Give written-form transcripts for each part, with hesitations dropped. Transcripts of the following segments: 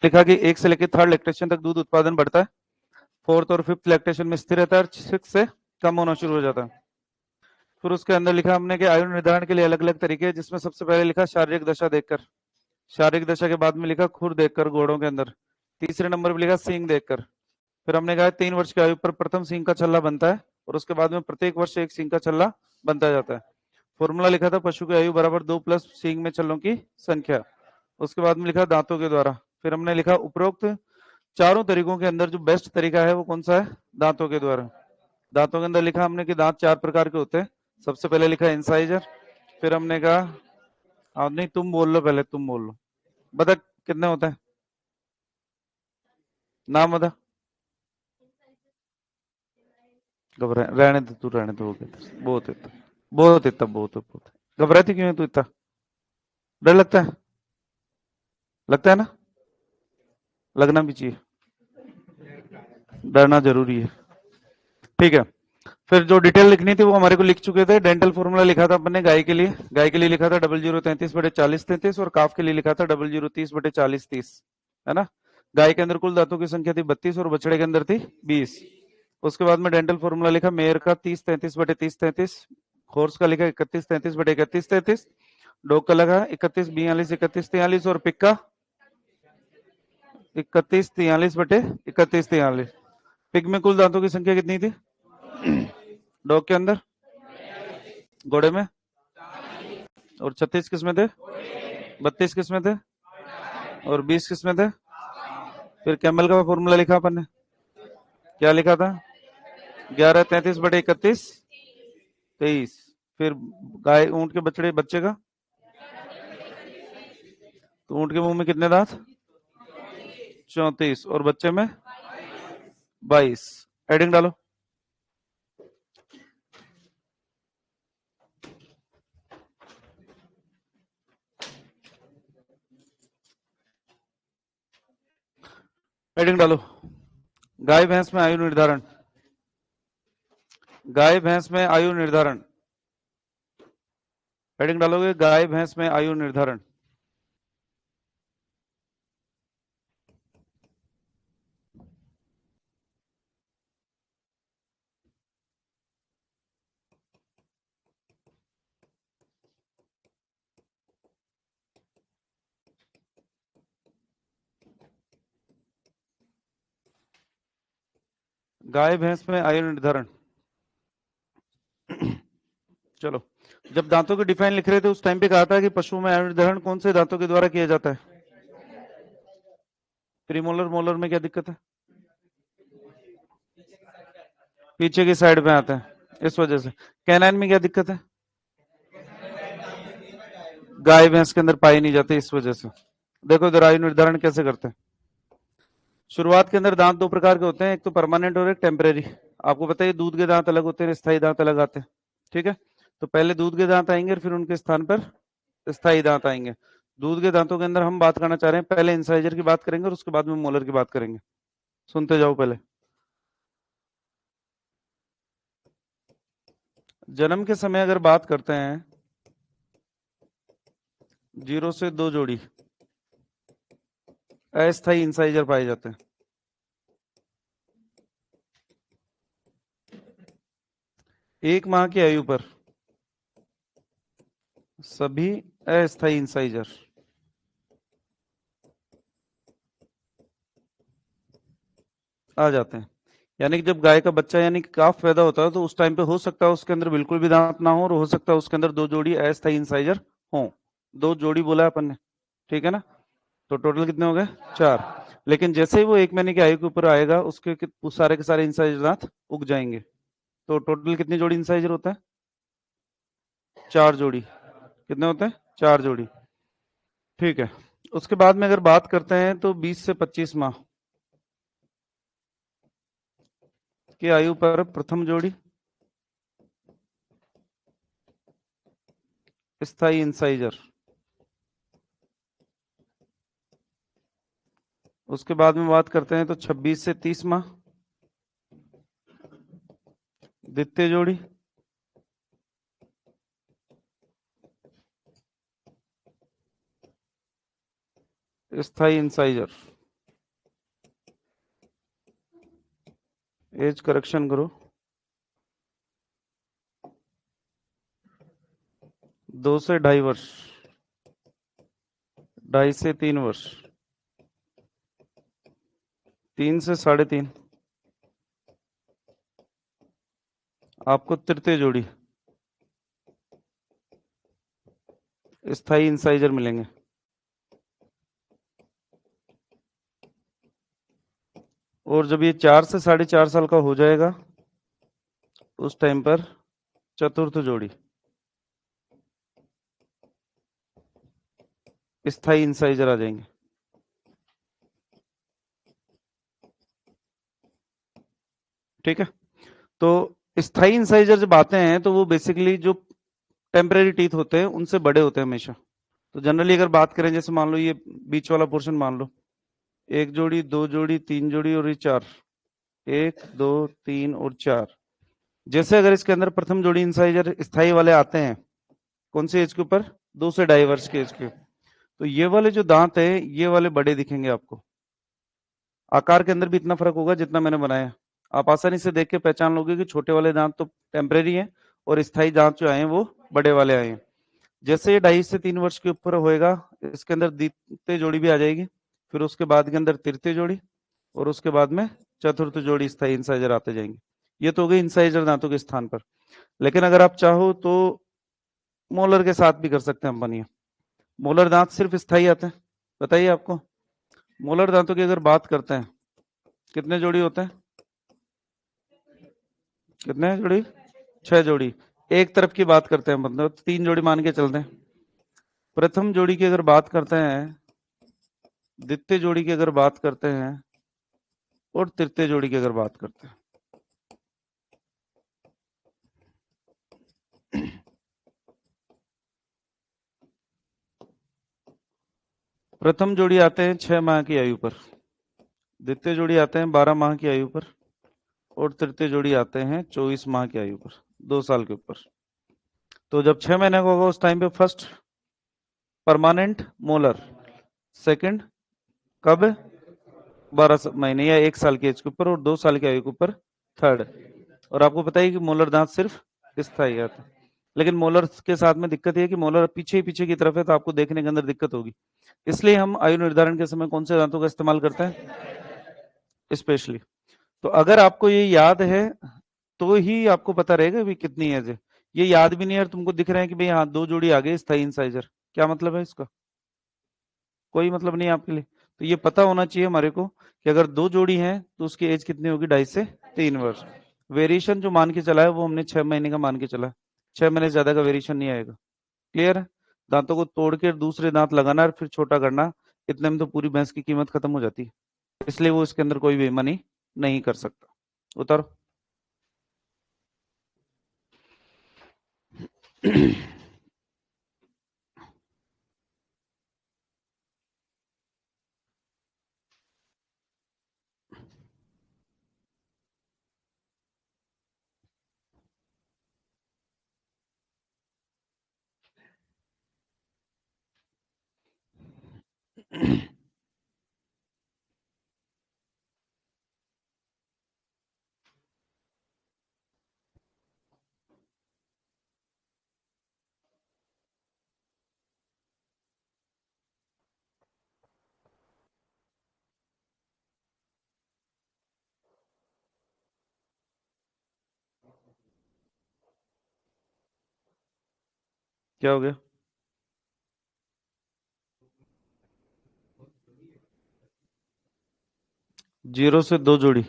लिखा कि 1 से लेकर 3rd लैक्टेशन तक दूध उत्पादन बढ़ता है, 4th और 5th लैक्टेशन में स्थिर रहता है, 6 से कम होना शुरू हो जाता है। फिर उसके अंदर लिखा हमने कि आयु निर्धारण के लिए अलग अलग तरीके हैं, जिसमें सबसे पहले लिखा शारीरिक दशा देखकर, शारीरिक दशा के बाद में लिखा खुर देखकर घोड़ों के अंदर, तीसरे नंबर पर लिखा सींग देखकर। फिर हमने कहा 3 वर्ष की आयु पर प्रथम सींग का छल्ला बनता है और उसके बाद में प्रत्येक वर्ष एक सींग का छल्ला बनता जाता है। फॉर्मूला लिखा था पशु की आयु बराबर 2 प्लस सींग में छल्लों की संख्या। उसके बाद में लिखा दांतों के द्वारा। फिर हमने लिखा उपरोक्त चारों तरीकों के अंदर जो बेस्ट तरीका है वो कौन सा है, दांतों के द्वारा। दांतों के अंदर लिखा हमने कि दांत 4 प्रकार के होते हैं। सबसे पहले लिखा इंसाइजर, फिर हमने कहा नहीं तुम बोल लो, पहले तुम बोल लो, बता कितने होते हैं, नाम बता। घबरा रहने दे, तू रहने दो, बहुत है, बहुत इतना बहुत है, बहुत घबराती क्यों है तू इतना, डर लगता है, लगता है ना, लगना भी चाहिए, डरना जरूरी है। ठीक है, फिर जो डिटेल लिखनी थी वो हमारे को लिख चुके थे। डेंटल फॉर्मूला लिखा था अपन ने गाय के लिए, गाय के लिए लिखा था 0033/4033 और काफ के लिए लिखा था 0030/4030, है ना। गाय के अंदर कुल दांतों की संख्या थी 32 और बछड़े के अंदर थी 20। उसके बाद में डेंटल फॉर्मूला लिखा मेयर का 3033/3033, हॉर्स का लिखा 3133/3133, डॉग का लगा 3142 3143 और पिक का 3143/3143। पिग में कुल दांतों की संख्या कितनी थी, डॉग के अंदर, घोड़े में, और 36 किस में थे, 32 किस में थे, और 20 किस में थे। फिर कैमल का फॉर्मूला लिखा अपन ने, क्या लिखा था, 1133/3123। फिर गाय ऊंट के बछड़े बच्चे का, तो ऊंट के मुंह में कितने दांत, 34, और बच्चे में 22। हेडिंग डालो। हेडिंग डालो, गाय भैंस में आयु निर्धारण, गाय भैंस में आयु निर्धारण। हेडिंग डालोगे गाय भैंस में आयु निर्धारण। गाय भैंस में आयु निर्धारण। चलो, जब दांतों के डिफाइन लिख रहे थे उस टाइम पे कहा था कि पशुओं में आयु निर्धारण कौन से दांतों के द्वारा किया जाता है, प्रीमोलर मोलर में क्या दिक्कत है, पीछे की साइड में आता है इस वजह से। कैनाइन में क्या दिक्कत है, गाय भैंस के अंदर पाई नहीं जाती इस वजह से। देखो इधर आयु निर्धारण कैसे करते हैं। शुरुआत के अंदर दांत 2 प्रकार के होते हैं, एक तो परमानेंट और एक टेम्परेरी। आपको पता है दूध के दांत अलग होते हैं, स्थायी दांत अलग आते हैं, ठीक है। तो पहले दूध के दांत आएंगे और फिर उनके स्थान पर स्थायी दांत आएंगे। दूध के दांतों के अंदर हम बात करना चाह रहे हैं, पहले इंसाइजर की बात करेंगे और उसके बाद में मोलर की बात करेंगे। सुनते जाओ। पहले जन्म के समय अगर बात करते हैं, 0 से 2 जोड़ी अस्थायी इंसाइजर पाए जाते हैं। एक माह की आयु पर सभी अस्थायी इंसाइजर आ जाते हैं। यानी कि जब गाय का बच्चा यानी कि काफ पैदा होता है तो उस टाइम पे हो सकता है उसके अंदर बिल्कुल भी दांत ना हो और हो सकता है उसके अंदर 2 जोड़ी अस्थायी इंसाइजर हो। 2 जोड़ी बोला है अपन ने, ठीक है ना। तो टोटल कितने हो गए, 4। लेकिन जैसे ही वो 1 महीने की आयु के ऊपर आएगा उसके सारे के सारे इंसाइजर दांत उग जाएंगे। तो टोटल कितनी जोड़ी इंसाइजर होता है, 4 जोड़ी। कितने होते हैं, 4 जोड़ी, ठीक है। उसके बाद में अगर बात करते हैं तो 20 से 25 माह की आयु पर प्रथम जोड़ी स्थायी इंसाइजर। उसके बाद में बात करते हैं तो 26 से 30 माह द्वितीय जोड़ी, स्थायी इंसाइजर। एज करेक्शन करो, 2 से 2.5 वर्ष, 2.5 से 3 वर्ष, 3 से 3.5। आपको तृतीय जोड़ी स्थाई इंसाइजर मिलेंगे। और जब ये 4 से 4.5 साल का हो जाएगा उस टाइम पर चतुर्थ जोड़ी स्थाई इंसाइजर आ जाएंगे। ठीक है, तो स्थाई इंसाइजर जब आते हैं तो वो बेसिकली जो टेम्परेरी टीथ होते हैं उनसे बड़े होते हैं हमेशा। तो जनरली अगर बात करें, जैसे मान लो ये बीच वाला पोर्शन मान लो, 1 जोड़ी, 2 जोड़ी, 3 जोड़ी और ये 4, 1 2 3 और 4। जैसे अगर इसके अंदर प्रथम जोड़ी इंसाइजर स्थाई वाले आते हैं, कौन से एज के ऊपर, 2 से 2.5 वर्ष के एज के, तो ये वाले जो दांत है ये वाले बड़े दिखेंगे आपको। आकार के अंदर भी इतना फर्क होगा जितना मैंने बनाया। आप आसानी से देख के पहचान लोगे कि छोटे वाले दांत तो टेम्परेरी हैं और स्थाई दांत जो आए हैं वो बड़े वाले आए हैं। जैसे ये 2.5 से 3 वर्ष के ऊपर होएगा, इसके अंदर द्वितीय जोड़ी भी आ जाएगी, फिर उसके बाद के अंदर तृतीय जोड़ी, और उसके बाद में चतुर्थ जोड़ी स्थाई इंसाइजर आते जाएंगे। ये तो हो गई इंसाइजर दांतों के स्थान पर। लेकिन अगर आप चाहो तो मोलर के साथ भी कर सकते हैं हम बनिए। मोलर दांत सिर्फ स्थाई आते हैं, बताइए आपको। मोलर दांतों की अगर बात करते हैं, कितने जोड़ी होते हैं, कितने जोड़ी, 6 जोड़ी। एक तरफ की बात करते हैं, मतलब 3 जोड़ी मान के चलते हैं। प्रथम जोड़ी की अगर बात करते हैं, द्वितीय जोड़ी की अगर बात करते हैं, और तृतीय जोड़ी की अगर बात करते हैं, प्रथम जोड़ी आते हैं 6 माह की आयु पर, द्वितीय जोड़ी आते हैं 12 माह की आयु पर, और तृतीय जोड़ी आते हैं 24 माह की आयु पर, 2 साल के ऊपर। तो जब 6 महीने का होगा उस टाइम पे फर्स्ट परमानेंट मोलर, सेकंड कब, 12 महीने या 1 साल की एज के ऊपर, और 2 साल की आयु के ऊपर थर्ड। और आपको पता है कि मोलर दांत सिर्फ स्थाई आता है। लेकिन मोलर के साथ में दिक्कत ये है कि मोलर पीछे ही पीछे की तरफ है, तो आपको देखने के अंदर दिक्कत होगी। इसलिए हम आयु निर्धारण के समय कौन से दांतों का इस्तेमाल करते हैं, स्पेशली। तो अगर आपको ये याद है तो ही आपको पता रहेगा भी कितनी एज है। ये याद भी नहीं है और तुमको दिख रहा है कि भाई हाँ 2 जोड़ी आ गए स्थाई इंसाइजर, क्या मतलब है इसका, कोई मतलब नहीं है आपके लिए। तो ये पता होना चाहिए हमारे को कि अगर 2 जोड़ी हैं तो उसकी एज कितनी होगी, 2.5 से 3 वर्ष। वेरिएशन जो मान के चला है वो हमने 6 महीने का मान के चला है, 6 महीने से ज्यादा का वेरिएशन नहीं आएगा। क्लियर है। दांतों को तोड़ के दूसरे दांत लगाना और फिर छोटा करना, इतने में तो पूरी भैंस की कीमत खत्म हो जाती है। इसलिए वो इसके अंदर कोई बेईमानी नहीं कर सकता। उतारो। क्या हो गया, 0 से 2 जोड़ी।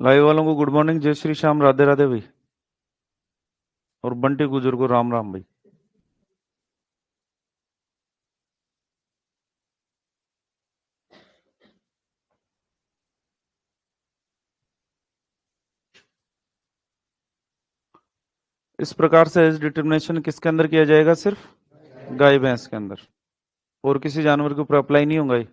लाइव वालों को गुड मॉर्निंग, जय श्री श्याम, राधे राधे भाई। और बंटी गुजर को राम राम भाई। इस प्रकार से एज डिटर्मिनेशन किसके अंदर किया जाएगा? सिर्फ गाय भैंस के अंदर, और किसी जानवर के ऊपर अप्लाई नहीं होगा ये।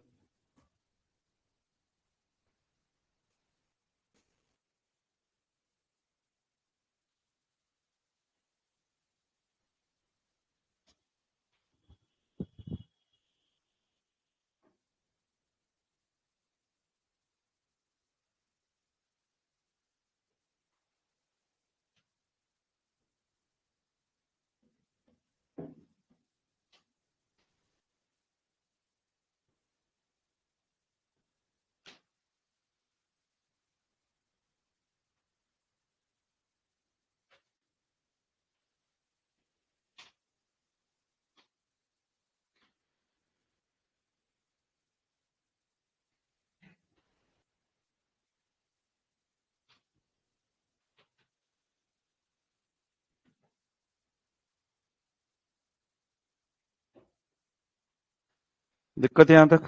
दिक्कत यहां तक?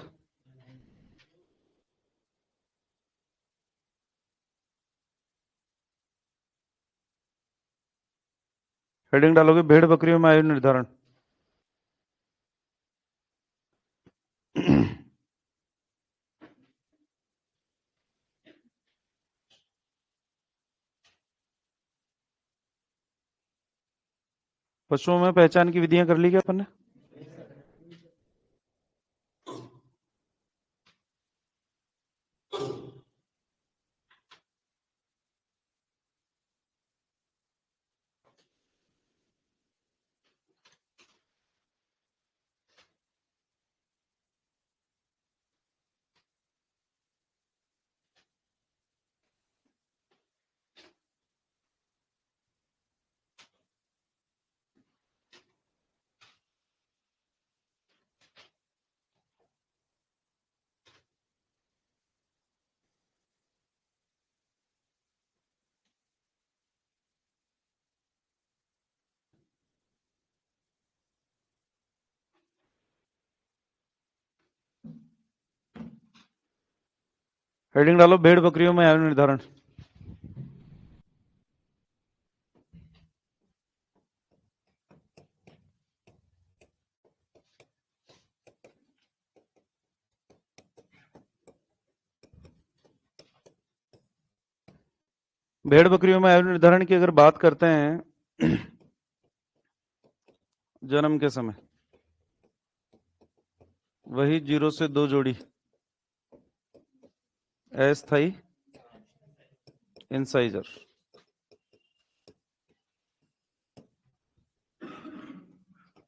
हेडिंग डालोगे भेड़ बकरियों में आयु निर्धारण। पशुओं में पहचान की विधियां कर ली क्या अपन ने? हेडिंग डालो भेड़ बकरियों में आयु निर्धारण। भेड़ बकरियों में आयु निर्धारण की अगर बात करते हैं जन्म के समय, वही 0 से 2 जोड़ी अस्थाई इंसाइजर,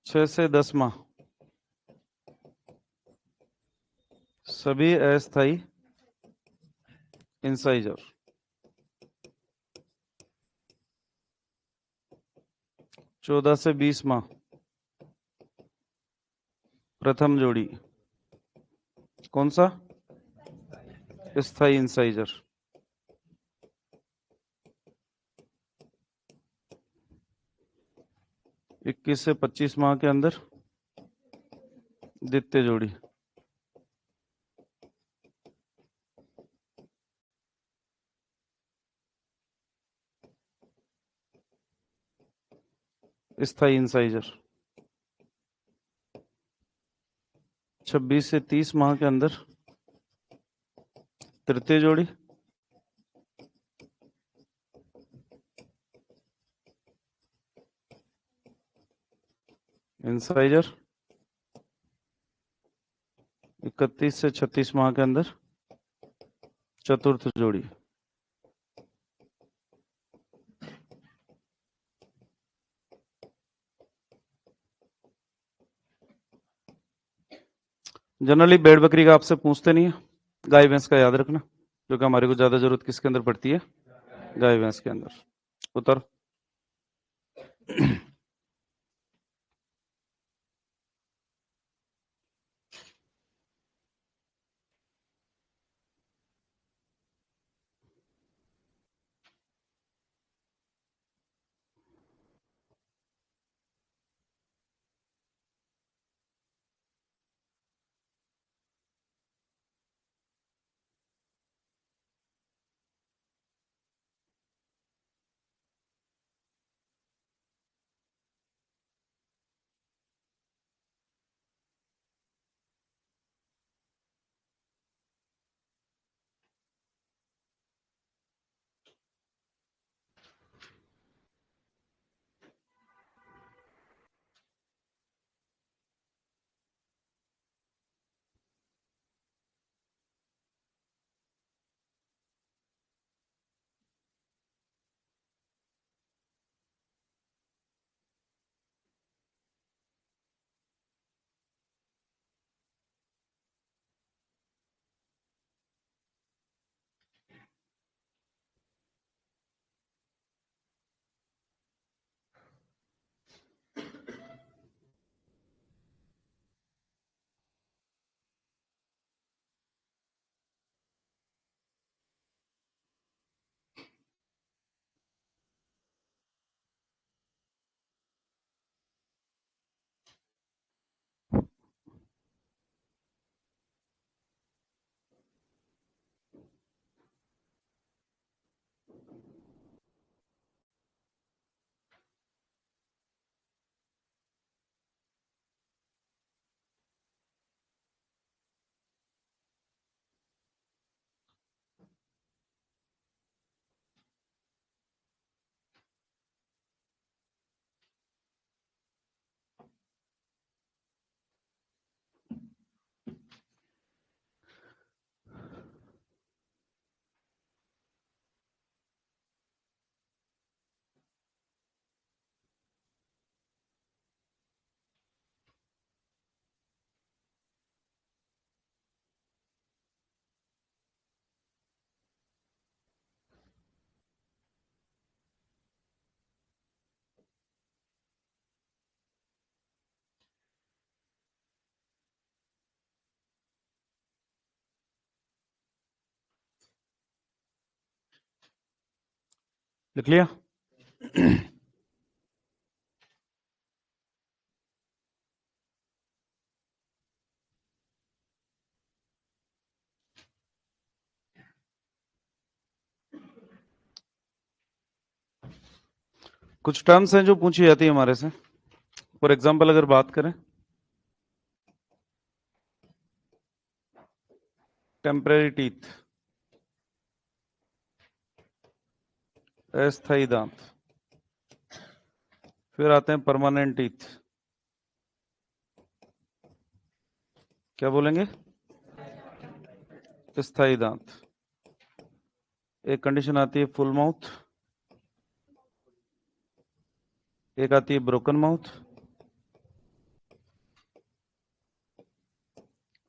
6 से 10 माह सभी अस्थाई इंसाइजर, 14 से 20 माह प्रथम जोड़ी। कौन सा? स्थाई इंसाइजर। 21 से 25 माह के अंदर द्वितीय जोड़ी। स्थाई इंसाइजर। 26 से 30 माह के अंदर तृतीय जोड़ी। इंसाइजर। 31 से 36 माह के अंदर चतुर्थ जोड़ी। जनरली भेड़ बकरी का आपसे पूछते नहीं है, गाय भैंस का याद रखना, क्योंकि हमारे को ज्यादा जरूरत किसके अंदर पड़ती है? गाय भैंस के अंदर। उत्तर लिख लिया? कुछ टर्म्स हैं जो पूछी जाती है हमारे से। फॉर एग्जाम्पल अगर बात करें, टेम्परेरी टीथ, अस्थायी दांत। फिर आते हैं परमानेंट टीथ। क्या बोलेंगे? स्थायी दांत। एक कंडीशन आती है फुल माउथ, एक आती है ब्रोकन माउथ,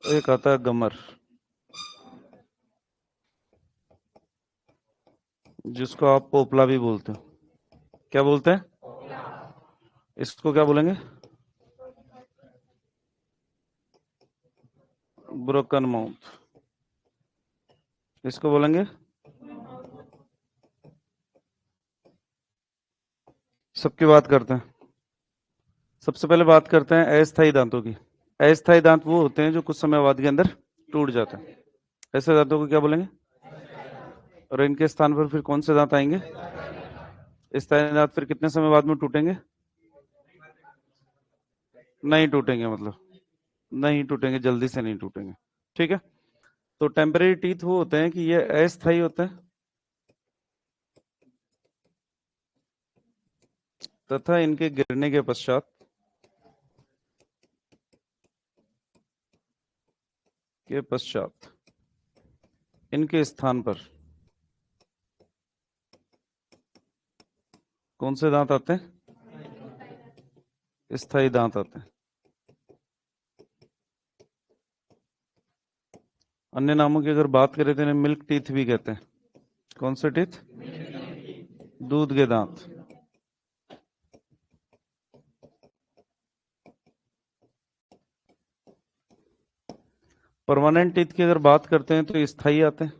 एक आता है गमर, जिसको आप पोपला भी बोलते हो। क्या बोलते हैं? इसको क्या बोलेंगे? Broken mouth. इसको बोलेंगे? सबकी बात करते हैं। सबसे पहले बात करते हैं अस्थायी दांतों की। अस्थायी दांत वो होते हैं जो कुछ समय बाद के अंदर टूट जाते हैं। ऐसे दांतों को क्या बोलेंगे? और इनके स्थान पर फिर कौन से दांत आएंगे? स्थायी दांत फिर कितने समय बाद में टूटेंगे? नहीं टूटेंगे, मतलब नहीं टूटेंगे, जल्दी से नहीं टूटेंगे। ठीक है। तो टेम्परेरी टीथ वो होते हैं कि ये अस्थायी होते हैं तथा इनके गिरने के पश्चात इनके स्थान पर कौन से दांत आते हैं? स्थायी दांत आते हैं। अन्य नामों की अगर बात करें तो इन्हें मिल्क टीथ भी कहते हैं। कौन से टीथ? दूध के दांत। परमानेंट टीथ की अगर बात करते हैं तो स्थायी आते हैं।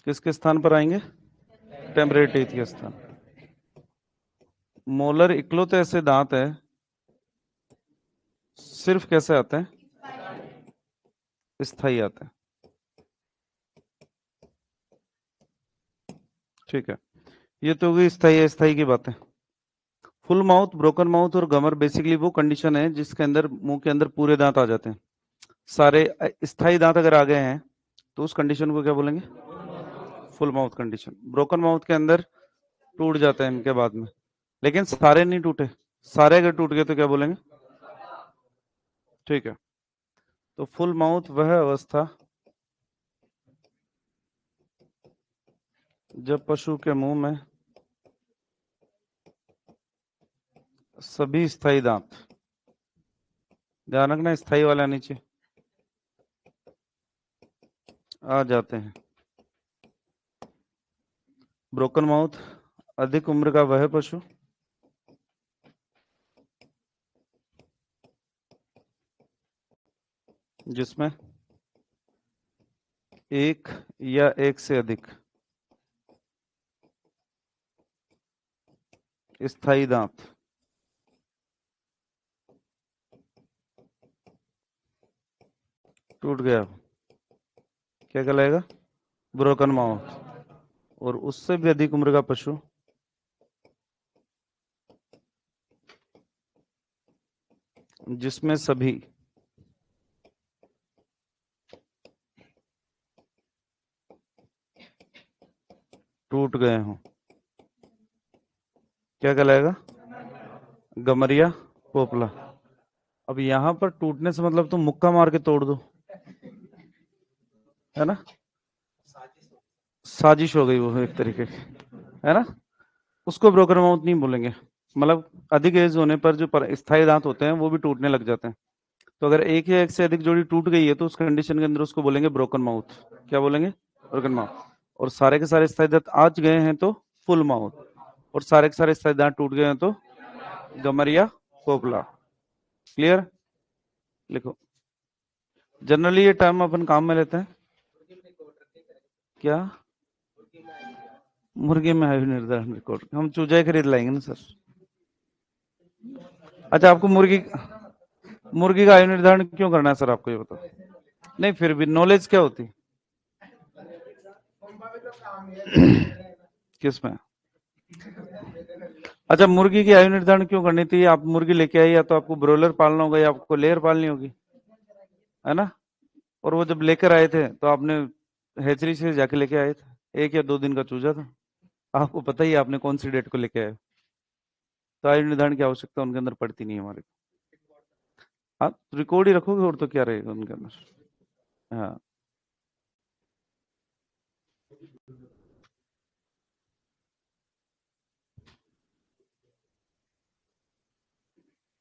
किसके स्थान पर आएंगे? टेम्परेरी टीथ के स्थान। मोलर इकलौते ऐसे दांत है, सिर्फ कैसे आते हैं? स्थायी आते हैं। ठीक है, ये तो होगी स्थायी अस्थायी की बातें। फुल माउथ, ब्रोकन माउथ और गमर बेसिकली वो कंडीशन है जिसके अंदर मुंह के अंदर पूरे दांत आ जाते हैं सारे। स्थायी दांत अगर आ गए हैं तो उस कंडीशन को क्या बोलेंगे? Full mouth condition. Broken mouth के अंदर टूट जाते हैं इनके बाद में, लेकिन सारे नहीं टूटे। सारे अगर टूट गए तो क्या बोलेंगे? ठीक है। तो फुल माउथ वह अवस्था जब पशु के मुंह में सभी स्थायी दांत, ध्यान रखना स्थायी वाला नीचे, आ जाते हैं। ब्रोकन माउथ, अधिक उम्र का वह पशु जिसमें एक या एक से अधिक स्थायी दांत टूट गया, क्या कहलाएगा? Broken mouth. और उससे भी अधिक उम्र का पशु जिसमें सभी टूट गए हों, क्या कहलाएगा? गमरिया, पोपला। अब यहां पर टूटने से मतलब तुम मुक्का मार के तोड़ दो, है ना? साजिश हो गई वो एक तरीके की, है ना? उसको ब्रोकन माउथ नहीं बोलेंगे। मतलब अधिक एज होने पर जो स्थायी दांत होते हैं वो भी टूटने लग जाते हैं। तो अगर एक या एक से अधिक जोड़ी टूट गई है तो उस कंडीशन के अंदर उसको बोलेंगे ब्रोकन माउथ। क्या बोलेंगे? Broken mouth. और सारे के सारे स्थायी दांत आज गए हैं तो फुल माउथ। और सारे के सारे स्थायी दांत टूट गए हैं तो गमरिया, पोपला। क्लियर? लिखो। जनरली ये टर्म अपन काम में लेते हैं क्या? मुर्गी में आयु निर्धारण रिकॉर्ड हम चूजा ही खरीद लाएंगे ना सर। अच्छा, आपको मुर्गी का आयु निर्धारण क्यों करना है सर, आपको ये बताओ। नहीं, फिर भी नॉलेज क्या होती किसमें? अच्छा, मुर्गी की आयु निर्धारण क्यों करनी थी? आप मुर्गी लेके आई, या तो आपको ब्रोलर पालना होगा या आपको लेयर पालनी होगी, है ना? और वो जब लेकर आए थे तो आपने हैचरी से जाके लेके आए थे, 1 या 2 दिन का चूजा था। आपको पता ही है आपने कौन सी डेट को लेके आए। तो आयु निर्धारण की आवश्यकता उनके अंदर पड़ती नहीं है हमारे को। आप रिकॉर्ड ही रखोगे और तो क्या रहेगा उनके अंदर। हाँ,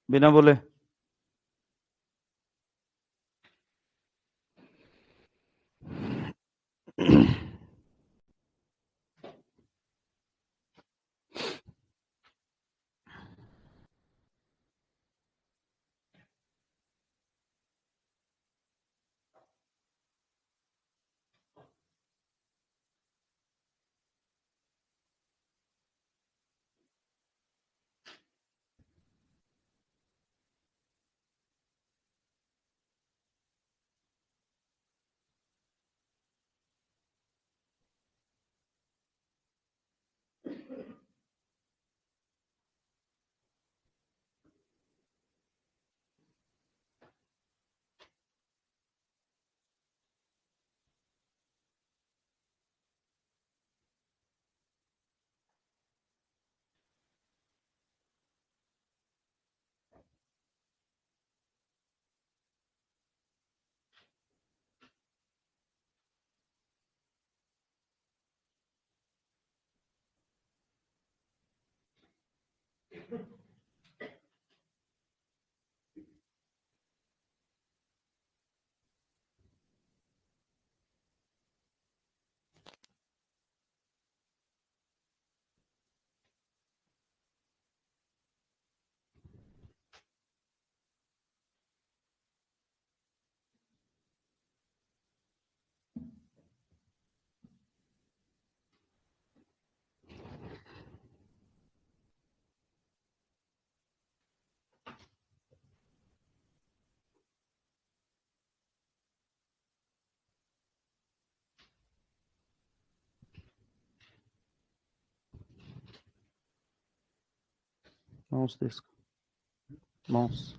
बिना बोले। माउस दे इसको, माउस।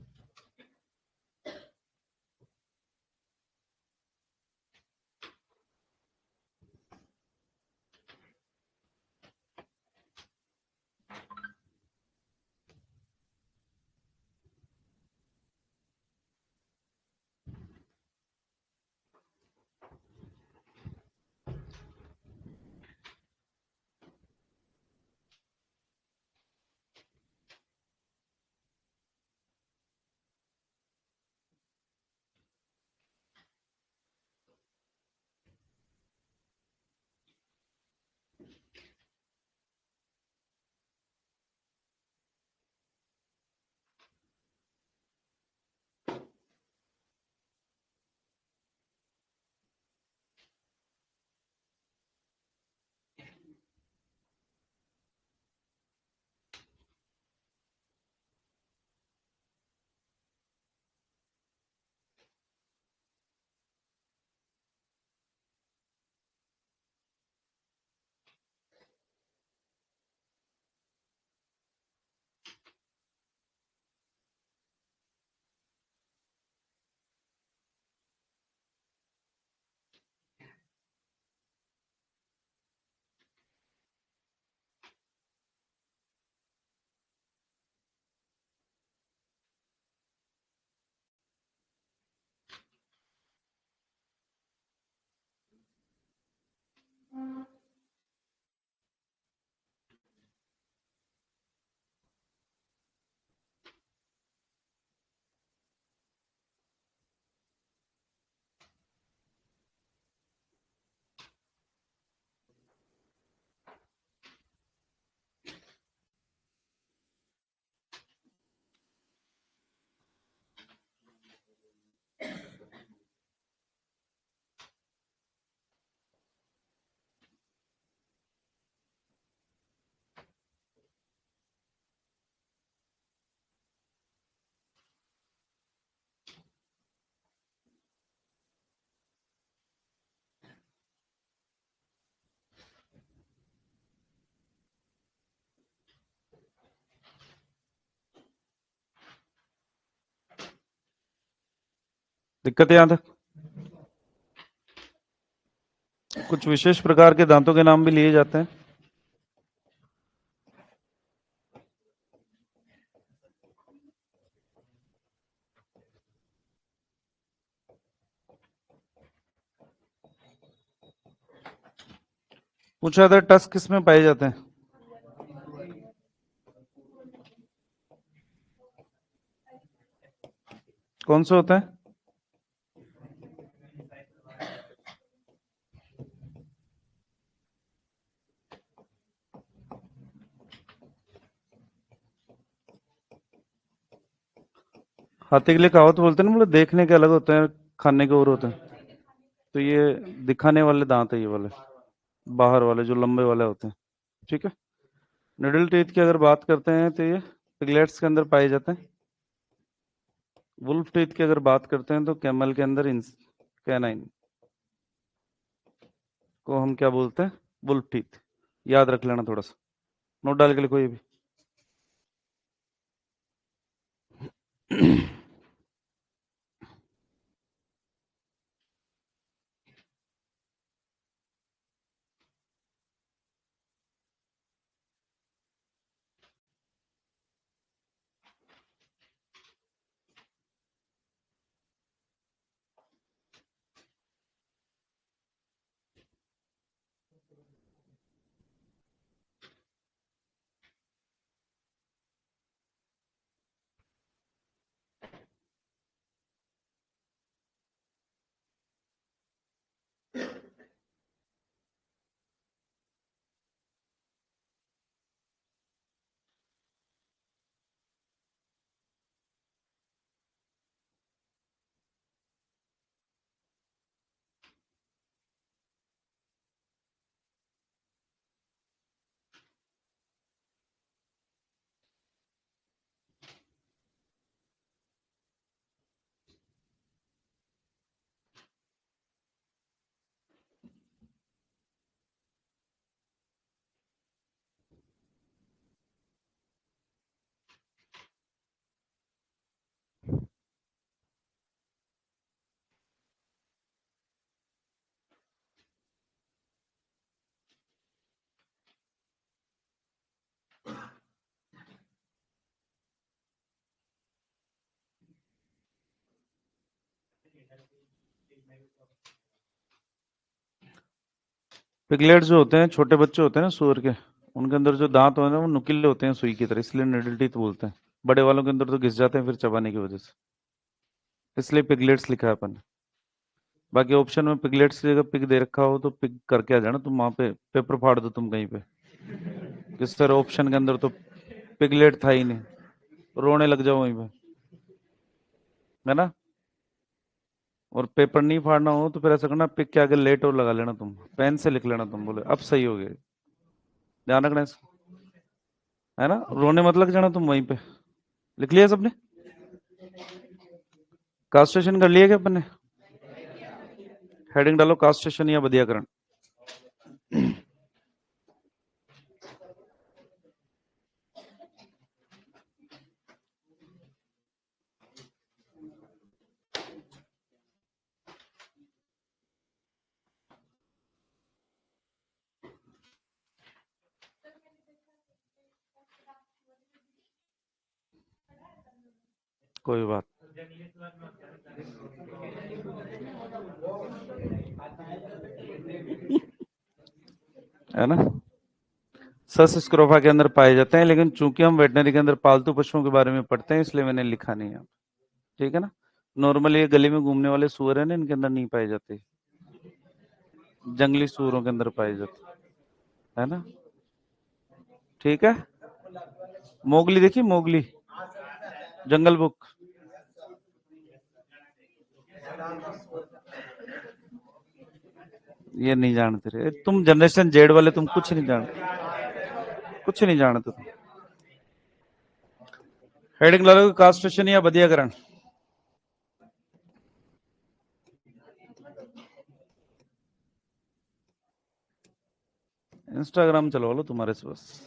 दिक्कत है यहां तक? कुछ विशेष प्रकार के दांतों के नाम भी लिए जाते हैं। पूछा था टस्क किस में पाए जाते हैं? कौन से होते हैं? हाथी के लिए कहावत बोलते हैं ना, मतलब देखने के अलग होते हैं, खाने के और होते हैं। तो ये दिखाने वाले दांत है, ये वाले बाहर वाले जो लंबे वाले होते हैं। ठीक है। निडल टीथ की अगर बात करते हैं तो ये पिगलेट्स के अंदर पाए जाते हैं। वुल्फ टीथ की अगर बात करते हैं तो कैमल के अंदर कैनाइन को हम क्या बोलते हैं? Wolf teeth. याद रख लेना थोड़ा सा, नोट डाल के लिखो ये भी। पिगलेट जो होते हैं, छोटे बच्चे होते हैं ना सूअर के, उनके अंदर जो दांत होते हैं वो नुकीले होते हैं सुई की तरह, इसलिए निडल टीथ बोलते हैं। बड़े वालों के अंदर तो घिस जाते हैं फिर चबाने की वजह से, इसलिए पिगलेट्स लिखा है अपन। बाकी ऑप्शन में पिगलेट्स की जगह पिग दे रखा हो तो पिग करके आ जाना तुम, वहां पे पेपर फाड़ दो तुम कहीं पे। किस तरह ऑप्शन के अंदर तो पिगलेट था ही नहीं, रोने लग जाओ वहीं पे, है ना। और पेपर नहीं फाड़ना हो तो फिर ऐसा करना, पिक के आगे लेट और लगा लेना तुम, पेन से लिख लेना तुम, बोले अब सही हो गया। ध्यान रखना इसको, है ना। रोने मत लग जाना तुम वहीं पे। लिख लिया सबने? कास्टेशन कर लिया क्या अपन ने? हेडिंग डालो कास्टेशन या बदियाकरण। कोई बात, है ना। सस स्क्रोफा के अंदर पाए जाते हैं, लेकिन चूंकि हम वेटनरी के अंदर पालतू पशुओं के बारे में पढ़ते हैं इसलिए मैंने लिखा नहीं है। ठीक है ना। नॉर्मली ये गली में घूमने वाले सूअर है ना, इनके अंदर नहीं पाए जाते, जंगली सूअरों के अंदर पाए जाते, है ना। ठीक है। मोगली देखिए, मोगली जंगल बुक। ये नहीं जानते रे तुम, जनरेशन जेड वाले, तुम कुछ नहीं जानते, कुछ नहीं जानते तुम। हेडिंग ला लो कास्टेशन या बदियाकरण। इंस्टाग्राम चलवा लो तुम्हारे से बस।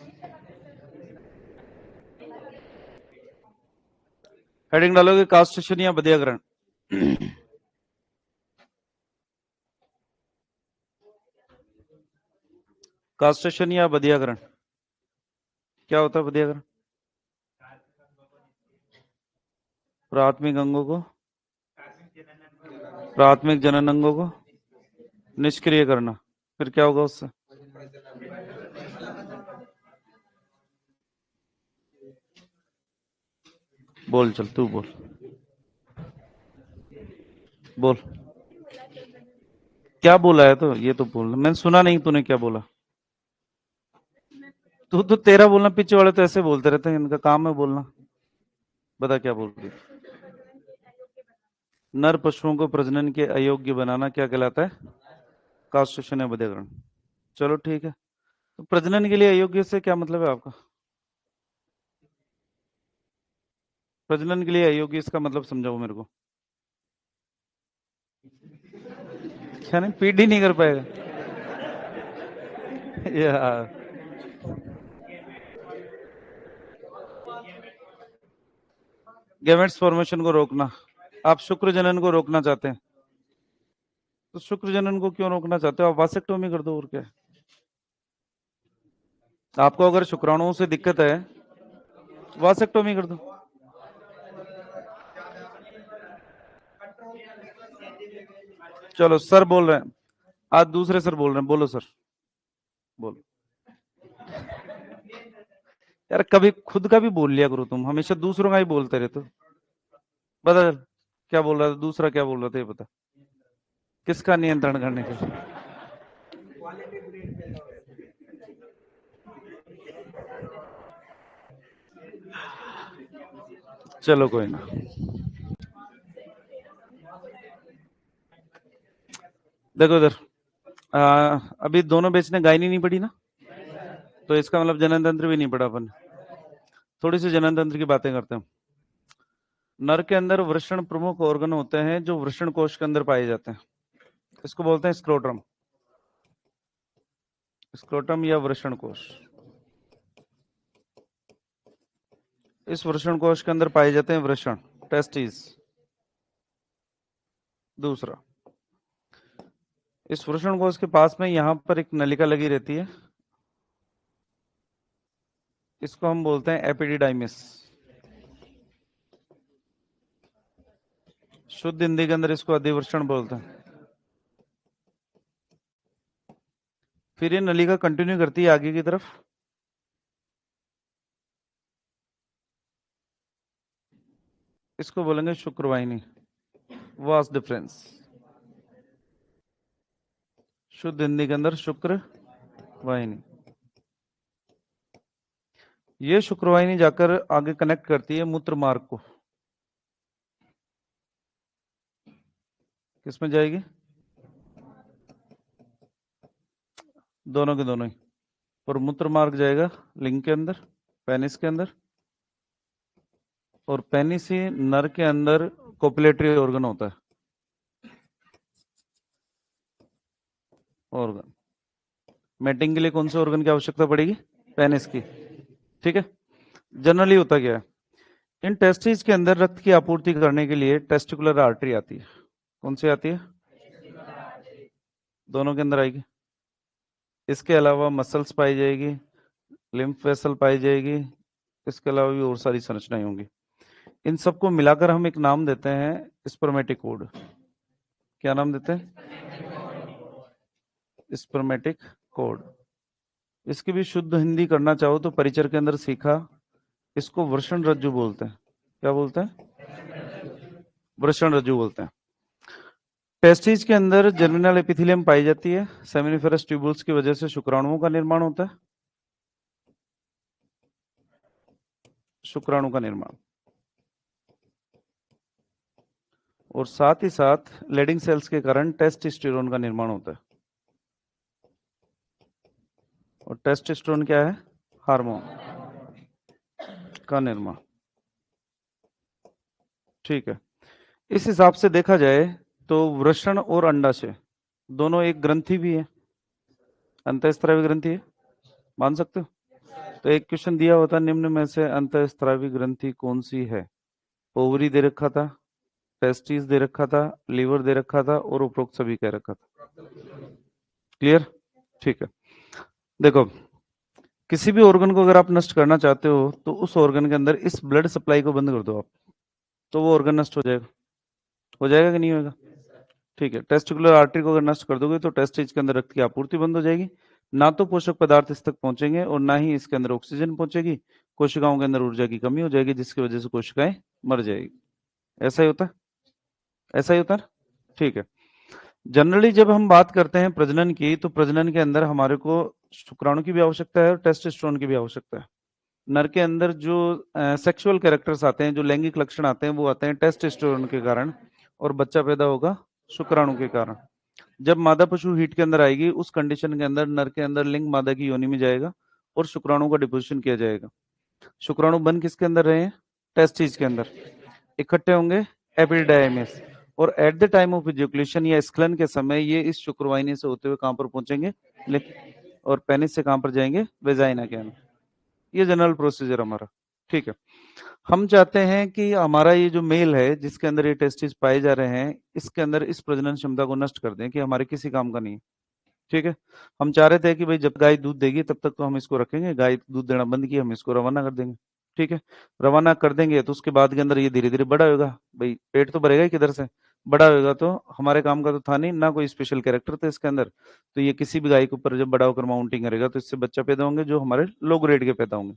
हेडिंग डालोगे कास्टेशन या बदियाकरण। कास्ट्रेशन या बधियाकरण, क्या होता है बधियाकरण? प्राथमिक अंगों को, प्राथमिक जनन अंगों को निष्क्रिय करना। फिर क्या होगा उससे? बोल, चल तू बोल, बोल क्या बोला है, तो ये तो बोलना, मैंने सुना नहीं तूने क्या बोला। तू तो तेरा बोलना, पीछे वाले तो ऐसे बोलते रहते हैं, इनका काम है बोलना। बता क्या बोल रही? नर पशुओं को प्रजनन के अयोग्य बनाना क्या कहलाता है? कास्ट्रेशन या बधियाकरण। चलो ठीक है, तो प्रजनन के लिए अयोग्य से क्या मतलब है आपका? प्रजनन के लिए अयोग्य, इसका मतलब समझाओ मेरे को। क्या नहीं, पीढ़ी नहीं कर पाएगा? यार गैमेट्स फॉर्मेशन को रोकना, आप शुक्र जनन को रोकना चाहते हैं, तो शुक्र जनन को क्यों रोकना चाहते हो? आप वासेक्टोमी कर दो, और क्या है? आपको अगर शुक्राणुओं से दिक्कत है, वासेक्टोमी कर दो। चलो सर बोल रहे हैं, आज दूसरे सर बोल रहे हैं, बोलो सर, बोलो। यार कभी खुद का भी बोल लिया करो, तुम हमेशा दूसरों का ही बोलते रहते हो। बता क्या बोल रहा था, दूसरा क्या बोल रहा था, ये बता। किसका नियंत्रण करने के लिए? चलो कोई ना, देखो इधर, अभी दोनों बेच ने गायनी नहीं पड़ी ना, तो इसका मतलब जनन तंत्र भी नहीं पड़ा अपन। थोड़ी सी जनन तंत्र की बातें करते हैं। नर के अंदर वृषण प्रमुख ऑर्गन होते हैं जो वृषण कोश के अंदर पाए जाते हैं, इसको बोलते हैं स्क्रोटम, स्क्रोटम या वृषण कोश। इस वृषण कोश के अंदर पाए जाते हैं वृषण, टेस्टिस। दूसरा, इस वृषण कोश के पास में यहां पर एक नलिका लगी रहती है, इसको हम बोलते हैं एपिडिडाइमिस। शुद्ध हिंदी के अंदर इसको अधिवृषण बोलते हैं। फिर ये नलिका कंटिन्यू करती है आगे की तरफ, इसको बोलेंगे शुक्रवाहिनी, वास डिफरेंस। शुद्ध हिंदी के अंदर शुक्र वाहिनी। ये शुक्रवाहिनी जाकर आगे कनेक्ट करती है मूत्र मार्ग को, किसमें जाएगी? दोनों के दोनों ही। और मूत्र मार्ग जाएगा लिंग के अंदर, पेनिस के अंदर, और पेनिस ही नर के अंदर कोपुलेटरी ऑर्गन होता है, ऑर्गन। मैटिंग के लिए कौन से ऑर्गन की आवश्यकता पड़ेगी? पेनिस की। ठीक है, जनरली होता क्या है, इन टेस्टिस के अंदर रक्त की आपूर्ति करने के लिए टेस्टिकुलर आर्टरी आती है। कौन सी आती है? दोनों के अंदर आएगी। इसके अलावा मसल्स पाई जाएगी, लिम्फ वेसल पाई जाएगी, इसके अलावा भी और सारी संरचनाएं होंगी। इन सबको मिलाकर हम एक नाम देते हैं स्पर्मेटिक कोड। क्या नाम देते हैं? Spermatic code. इसकी भी शुद्ध हिंदी करना चाहो तो परिचर के अंदर सीखा, इसको वृषण रज्जु बोलते हैं। क्या बोलते हैं? वृषण रज्जु बोलते हैं। टेस्टिस के अंदर जर्मिनल एपिथेलियम पाई जाती है, सेमिनिफेरस ट्यूबुल्स की वजह से शुक्राणुओं का निर्माण होता है, शुक्राणु का निर्माण। और साथ ही साथ लेडिंग सेल्स के कारण टेस्टोस्टेरोन का निर्माण होता है। और टेस्टोस्टेरोन क्या है? हार्मोन का निर्माण। ठीक है, इस हिसाब से देखा जाए तो वृषण और अंडाशय दोनों एक ग्रंथि भी है, अंतःस्रावी ग्रंथि है, मान सकते हो? तो एक क्वेश्चन दिया होता, निम्न में से अंतःस्रावी ग्रंथि कौन सी है? ओवरी दे रखा था, टेस्टिस दे रखा था, लीवर दे रखा था, और उपरोक्त सभी कह रखा था। क्लियर? ठीक है, देखो, किसी भी ऑर्गन को अगर आप नष्ट करना चाहते हो तो उस ऑर्गन के अंदर इस ब्लड सप्लाई को बंद कर दो आप, तो वो ऑर्गन नष्ट हो जाएगा कि नहीं होगा? ठीक है, टेस्टिकुलर आर्टरी को अगर नष्ट कर दोगे तो टेस्टिस के अंदर रक्त की आपूर्ति बंद हो जाएगी, ना तो पोषक पदार्थ इस तक पहुंचेंगे और ना ही इसके अंदर ऑक्सीजन पहुंचेगी, कोशिकाओं के अंदर ऊर्जा की कमी हो जाएगी जिसकी वजह से कोशिकाएं मर जाएगी। ऐसा ही होता है, ऐसा ही होता है। ठीक है, जनरली जब हम बात करते हैं प्रजनन की तो प्रजनन के अंदर हमारे को शुक्राणु की भी आवश्यकता है और टेस्टोस्टेरोन की भी आवश्यकता है। नर के अंदर जो सेक्सुअल कैरेक्टर्स आते हैं, जो लैंगिक लक्षण आते हैं, वो आते हैं टेस्टोस्टेरोन के कारण, और बच्चा पैदा होगा शुक्राणु के कारण। जब मादा पशु हीट के अंदर आएगी उस कंडीशन के अंदर नर के अंदर लिंग मादा की योनि में जाएगा और शुक्राणु का डिपोजिशन किया जाएगा। शुक्राणु बन किसके अंदर रहे हैं? टेस्टिस के अंदर इकट्ठे होंगे एपिडाइमिस, और at the time of ejaculation या स्खलन के समय ये इस शुक्रवाहिनी से होते हुए कहां पर पहुंचेंगे? और पेनिस से कहां पर जाएंगे? वेजाइना के अंदर। ये जनरल प्रोसीजर हमारा। ठीक है, हम चाहते हैं कि हमारा ये जो मेल है जिसके अंदर ये टेस्टिस पाए जा रहे हैं इसके अंदर इस प्रजनन क्षमता को नष्ट कर दें कि हमारे किसी काम का नहीं। ठीक है, हम चाह रहे थे कि भाई जब गाय दूध देगी तब तक तो हम इसको रखेंगे, गाय दूध देना बंद की हम इसको रवाना कर देंगे। ठीक है, रवाना कर देंगे तो उसके बाद के अंदर ये धीरे धीरे बड़ा होगा, भाई पेट तो भरेगा ही किधर से, बड़ा होगा तो हमारे काम का तो था नहीं, ना कोई स्पेशल कैरेक्टर था इसके अंदर, तो ये किसी भी गाय के ऊपर जब बड़ा होकर माउंटिंग करेगा तो इससे बच्चा पैदा होंगे जो हमारे लो ग्रेड के पैदा होंगे।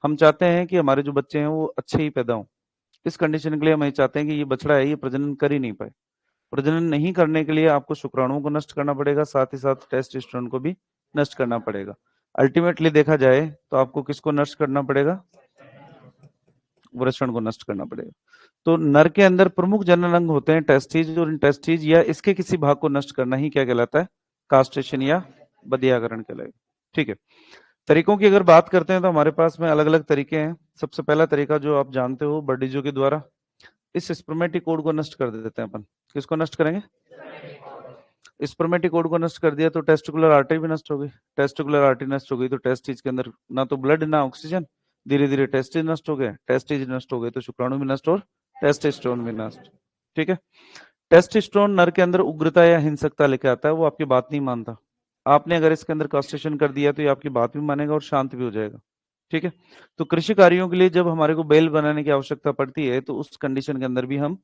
हम चाहते हैं कि हमारे जो बच्चे हैं वो अच्छे ही पैदा हों। इस कंडीशन के लिए हम ये चाहते हैं कि ये बछड़ा है ये प्रजनन कर ही नहीं पाए। प्रजनन नहीं करने के लिए आपको शुक्राणुओं को नष्ट करना पड़ेगा, साथ ही साथ टेस्टोस्टेरोन को भी नष्ट करना पड़ेगा। अल्टीमेटली देखा जाए तो आपको किसको नष्ट करना पड़ेगा? वृषण को नष्ट करना पड़ेगा। तो नर के अंदर प्रमुख जनन अंग होते हैं टेस्टिज, और इन टेस्टिज या इसके किसी भाग को नष्ट करना ही क्या कहलाता है? कास्ट्रेशन या बधियाकरण कहलाएगा। ठीक है, तरीकों की अगर बात करते हैं तो हमारे पास में अलग अलग तरीके हैं। सबसे पहला तरीका जो आप जानते हो, बर्डीजो के द्वारा इस स्पर्मेटिकोड को नष्ट कर देते हैं अपन। किसको नष्ट करेंगे? स्पर्मेटिकोड को नष्ट कर दिया तो टेस्टिकुलर आर्टरी भी नष्ट हो गई। टेस्टिकुलर आर्टरी नष्ट हो गई तो टेस्टिज के अंदर ना तो ब्लड ना ऑक्सीजन, धीरे धीरे टेस्टिज नष्ट हो गए, टेस्टिज नष्ट हो गए तो शुक्राणु भी नष्ट और टेस्टोस्टेरोन भी नष्ट। ठीक है, टेस्टोस्टेरोन नर के अंदर उग्रता या हिंसकता लेके आता है, वो आपकी बात नहीं मानता। आपने अगर इसके अंदर कास्ट्रेशन कर दिया तो ये आपकी बात भी मानेगा और शांत भी हो जाएगा। ठीक है, तो कृषि कार्यों के लिए जब हमारे को बेल बनाने की आवश्यकता पड़ती है तो उस कंडीशन के अंदर भी हम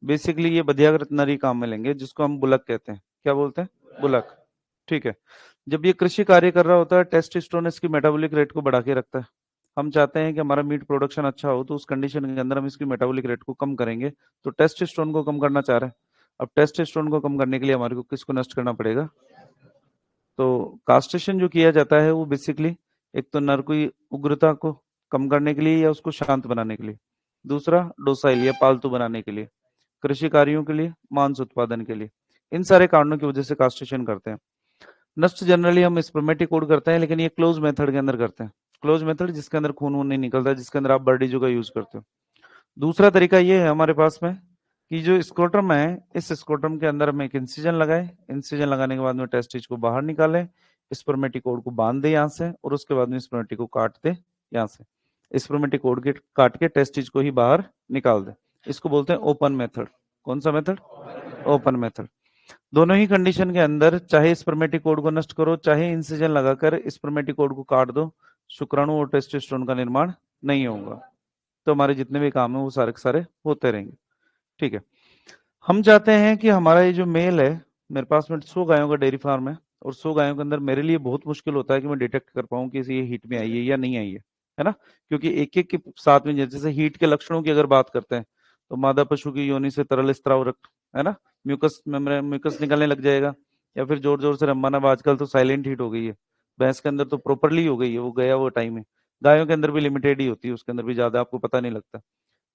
बेसिकली ये बधियाकृत नरी काम में लेंगे जिसको हम बुलक कहते हैं। क्या बोलते हैं? बुलक। ठीक है, जब ये कृषि कार्य कर रहा होता है टेस्टोस्टेरोन इसकी मेटाबॉलिक रेट को बढ़ा के रखता है। हम चाहते हैं कि हमारा मीट प्रोडक्शन अच्छा हो तो उस कंडीशन के अंदर हम इसकी मेटाबॉलिक रेट को कम करेंगे, तो टेस्टोस्टेरोन को कम करना चाह रहे हैं। अब टेस्टोस्टेरोन को कम करने के लिए हमारे को किसको नष्ट करना पड़ेगा? तो कास्ट्रेशन जो किया जाता है वो बेसिकली एक तो नर की उग्रता को कम करने के लिए या उसको शांत बनाने के लिए, दूसरा डोसाइल या पालतू बनाने के लिए, कृषि कार्यों के लिए, मांस उत्पादन के लिए, इन सारे कारणों की वजह से कास्ट्रेशन करते हैं। नष्ट जनरली हम स्पर्मेटिकोड करते हैं लेकिन ये क्लोज मेथड के अंदर करते हैं। क्लोज मेथड जिसके अंदर खून वून नहीं निकलता, जिसके अंदर आप बर्डीजो का यूज करते हो। दूसरा तरीका ये है हमारे पास में कि जो स्कोट्रम है इस स्कोट्रम के अंदर हम एक इंसिजन लगाए, इंसिजन लगाने के बाद में टेस्टिज को बाहर निकालें, स्पर्मेटिकोड को बांध दे यहाँ से और उसके बाद में स्पर्मेटिक को काट दे यहाँ से, स्पर्मेटिकोड के काट के टेस्टिज को ही बाहर निकाल दे। इसको बोलते हैं ओपन मेथड। कौन सा मेथड? Open method. दोनों ही कंडीशन के अंदर चाहे स्पर्मेटिकोड को नष्ट करो चाहे इंसिजन लगाकर स्पर्मेटिकोड को काट दो, शुक्राणु और टेस्टोस्टेरोन का निर्माण नहीं होगा, तो हमारे जितने भी काम है वो सारे के सारे होते रहेंगे। ठीक है, हम चाहते हैं कि हमारा ये जो मेल है, मेरे पास में 100 गायों का डेयरी फार्म है और 100 गायों के अंदर मेरे लिए बहुत मुश्किल होता है कि मैं डिटेक्ट कर पाऊं कि ये हीट में आई है या नहीं आई है ना? क्योंकि एक एक के साथ में जैसे हीट के लक्षणों की अगर बात करते हैं तो मादा पशु की योनि से तरल स्त्राव रक्त, है ना, म्यूकस निकलने लग जाएगा, या फिर जोर जोर से रंबाना। आजकल तो साइलेंट हीट हो गई है, भैंस के अंदर तो प्रॉपरली हो गई है, वो गया वो टाइम है। गायों के अंदर भी लिमिटेड ही होती है, उसके अंदर भी ज्यादा आपको पता नहीं लगता।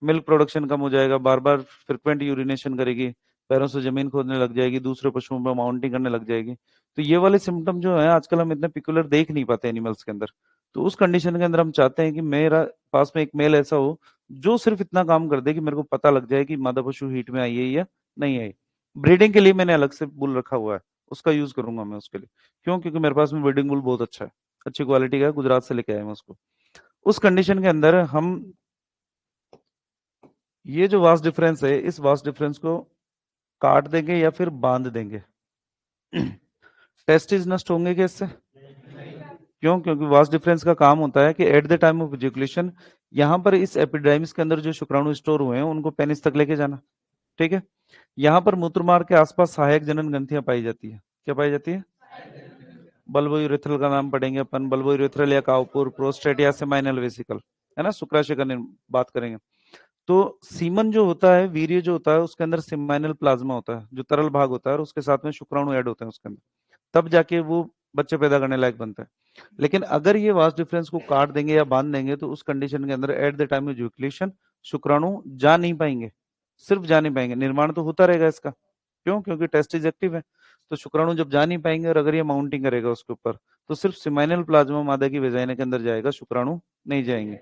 मिल्क प्रोडक्शन कम हो जाएगा, बार बार फ्रिक्वेंट यूरिनेशन करेगी, पैरों से जमीन खोदने लग जाएगी, दूसरे पशुओं पर माउंटिंग करने लग जाएगी। तो ये वाले सिम्टम जो है आजकल हम इतने पिकुलर देख नहीं पाते एनिमल्स के अंदर। तो उस कंडीशन के अंदर हम चाहते हैं कि मेरा पास में एक मेल ऐसा हो जो सिर्फ इतना काम कर दे कि मेरे को पता लग जाए कि मादा पशु हीट में आई है या नहीं आई। ब्रीडिंग के लिए मैंने अलग से बुल रखा हुआ है, उसका यूज करूंगा मैं उसके लिए। क्यों? क्योंकि मेरे पास में ब्रीडिंग बुल बहुत अच्छा है, अच्छी क्वालिटी का है, गुजरात से लेके आया मैं उसको। उस कंडीशन के अंदर हम ये जो वास्ट डिफरेंस है इस वास्ट डिफरेंस को काट देंगे या फिर बांध देंगे। टेस्टिस नष्ट होंगे क्या इससे? क्यों? क्योंकि वास डिफरेंस का काम होता है कि at the time of ejaculation यहाँ पर इस एपिडाइमिस के अंदर जो शुक्राणु स्टोर हुए हैं उनको पेनिस तक लेके जाना। ठीक है। यहाँ पर मूत्रमार्ग के आसपास सहायक जनन ग्रंथियां पाई जाती है। क्या पाई जाती है? बल्बो यूरेथ्रल का नाम पढ़ेंगे अपन, बल्बो यूरेथ्रल या काउपुर, प्रोस्टेट या सेमाइनल वेसिकल, है ना, शुक्राशय का बात करेंगे। तो सीमन जो होता है, वीर्य जो होता है, उसके अंदर सेमाइनल प्लाज्मा होता है जो तरल भाग होता है, और उसके साथ में शुक्राणु ऐड होते हैं उसके अंदर, तब जाके वो बच्चे पैदा करने लायक बनता है। लेकिन अगर ये वास डिफरेंस को काट देंगे या बांध देंगे तो उस कंडीशन के अंदर at the time of ejaculation शुक्राणु जा नहीं पाएंगे, सिर्फ जा नहीं पाएंगे, निर्माण तो होता रहेगा इसका। क्यों? क्योंकि टेस्टिस एक्टिव है। तो शुक्राणु जब जा नहीं पाएंगे और अगर ये माउंटिंग करेगा उसके ऊपर, तो सिर्फ सिमाइनल प्लाज्मा मादा की वेजाइना के अंदर जाएगा, शुक्राणु नहीं जाएंगे।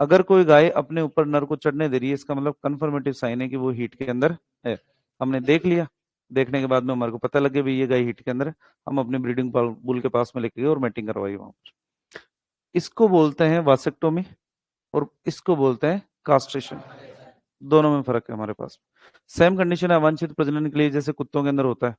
अगर कोई गाय अपने ऊपर नर को चढ़ने दे रही है, इसका मतलब कंफर्मेटिव साइन है कि वो हीट के अंदर है। हमने देख लिया, देखने के बाद में हमारे को पता लगे भाई ये गाय हीट के अंदर है, हम अपने ब्रीडिंग बुल के पास में लेके गए और मैटिंग करवाई वहां पर। इसको बोलते हैं वासेक्टोमी और इसको बोलते हैं कास्ट्रेशन। दोनों में फर्क है हमारे पास। सेम कंडीशन है अवांछित प्रजनन के लिए, जैसे कुत्तों के अंदर होता है।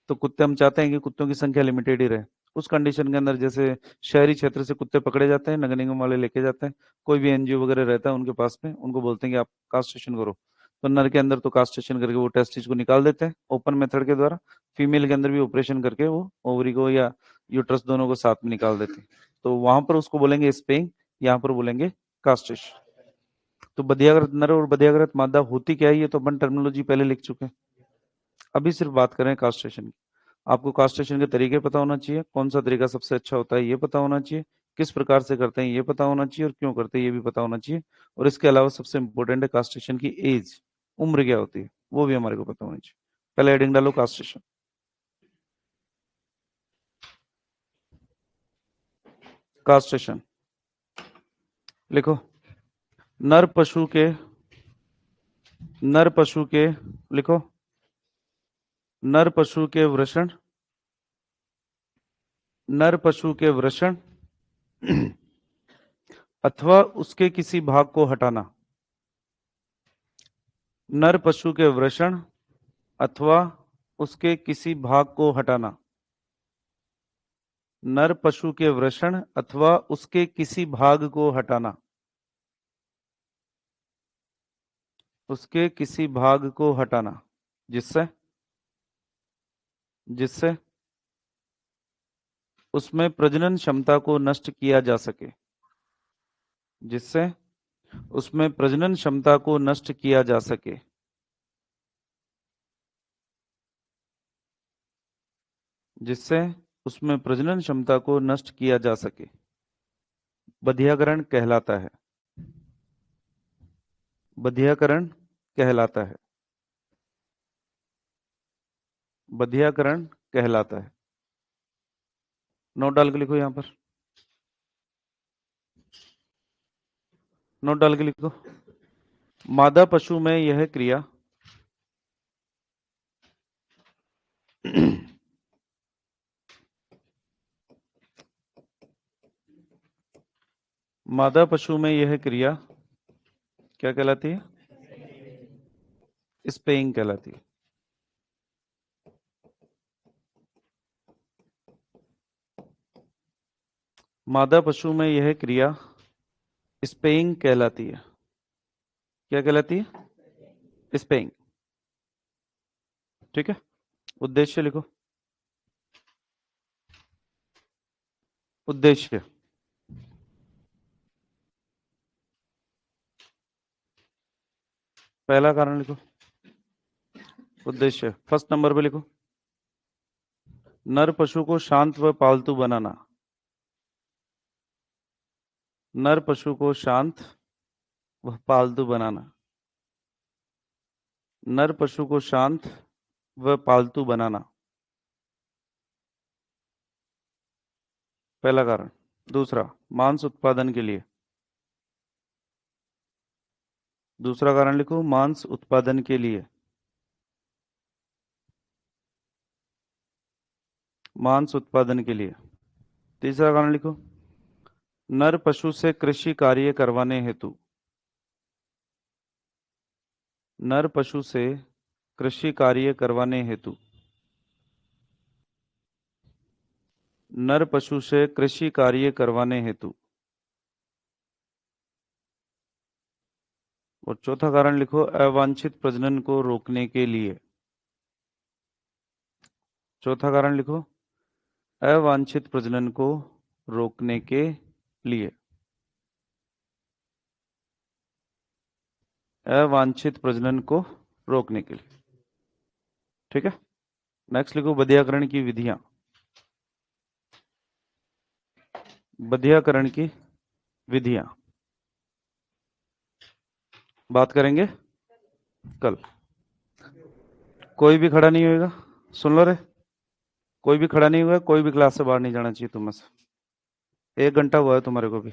तो कुत्ते, हम चाहते हैं कि कुत्तों की संख्या लिमिटेड ही रहे। उस कंडीशन के अंदर जैसे शहरी क्षेत्र से कुत्ते पकड़े जाते हैं, नगर निगम वाले लेके जाते हैं, कोई भी एनजीओ वगैरह रहता है उनके पास में, उनको बोलते हैं कि आप कास्ट्रेशन करो। तो नर के अंदर तो कास्ट्रेशन करके वो टेस्टिस को निकाल देते हैं ओपन मेथड के द्वारा। फीमेल के अंदर भी ऑपरेशन करके वो ओवरी को या यूट्रस दोनों को साथ में निकाल देते हैं। तो वहां पर उसको बोलेंगे स्पेइंग, यहाँ पर बोलेंगे कास्ट्रेशन। तो बधियाग्रत नर और बधियाग्रत मादा होती क्या है, ये तो अपन टर्मिनोलॉजी पहले लिख चुके हैं। अभी सिर्फ बात करें कास्ट्रेशन की। आपको कास्ट्रेशन के तरीके पता होना चाहिए, कौन सा तरीका सबसे अच्छा होता है ये पता होना चाहिए, किस प्रकार से करते हैं ये पता होना चाहिए, और क्यों करते हैं ये भी पता होना चाहिए। और इसके अलावा सबसे इंपॉर्टेंट है कास्ट्रेशन की एज, उम्र क्या होती है वो भी हमारे को पता होनी चाहिए। पहले हेडिंग डालो कास्ट्रेशन। कास्ट्रेशन लिखो। नर पशु के, नर पशु के, लिखो, नर पशु के वृषण, नर पशु के वृषण अथवा उसके किसी भाग को हटाना, नर पशु के वृषण अथवा उसके किसी भाग को हटाना, नर पशु के वृषण अथवा उसके किसी भाग को हटाना, उसके किसी भाग को हटाना, जिससे, जिससे उसमें प्रजनन क्षमता को नष्ट किया जा सके, जिससे उसमें प्रजनन क्षमता को नष्ट किया जा सके, जिससे उसमें प्रजनन क्षमता को नष्ट किया जा सके, बधियाकरण कहलाता है, बधियाकरण कहलाता है, बधियाकरण कहलाता है। नोट डाल के लिखो, यहां पर नोट डाल के लिखो। मादा पशु में यह क्रिया मादा पशु में यह क्रिया क्या कहलाती है? स्पेइंग कहलाती है। मादा पशु में यह क्रिया स्पेइंग कहलाती है। क्या कहलाती है? स्पेइंग। ठीक है। उद्देश्य लिखो। उद्देश्य, पहला कारण लिखो। उद्देश्य फर्स्ट नंबर पे लिखो। नर पशु को शांत व पालतू बनाना, नर पशु को शांत व पालतू बनाना, नर पशु को शांत व पालतू बनाना, पहला कारण। दूसरा, मांस उत्पादन के लिए, दूसरा कारण लिखो, मांस उत्पादन के लिए, मांस उत्पादन के लिए। तीसरा कारण लिखो, नर पशु से कृषि कार्य करवाने हेतु, नर पशु से कृषि कार्य करवाने हेतु, नर पशु से कृषि कार्य करवाने हेतु। और चौथा कारण लिखो, अवांछित प्रजनन को रोकने के लिए। चौथा कारण लिखो, अवांछित प्रजनन को रोकने के लिए। अवांछित प्रजनन को रोकने के लिए। ठीक है, नेक्स्ट लिखो बधियाकरण की विधियां। बधियाकरण की विधियां बात करेंगे कल। कोई भी खड़ा नहीं होगा, सुन लो रे, कोई भी खड़ा नहीं हुआ, कोई भी क्लास से बाहर नहीं जाना चाहिए तुम में से। 1 घंटा हुआ है तुम्हारे को भी।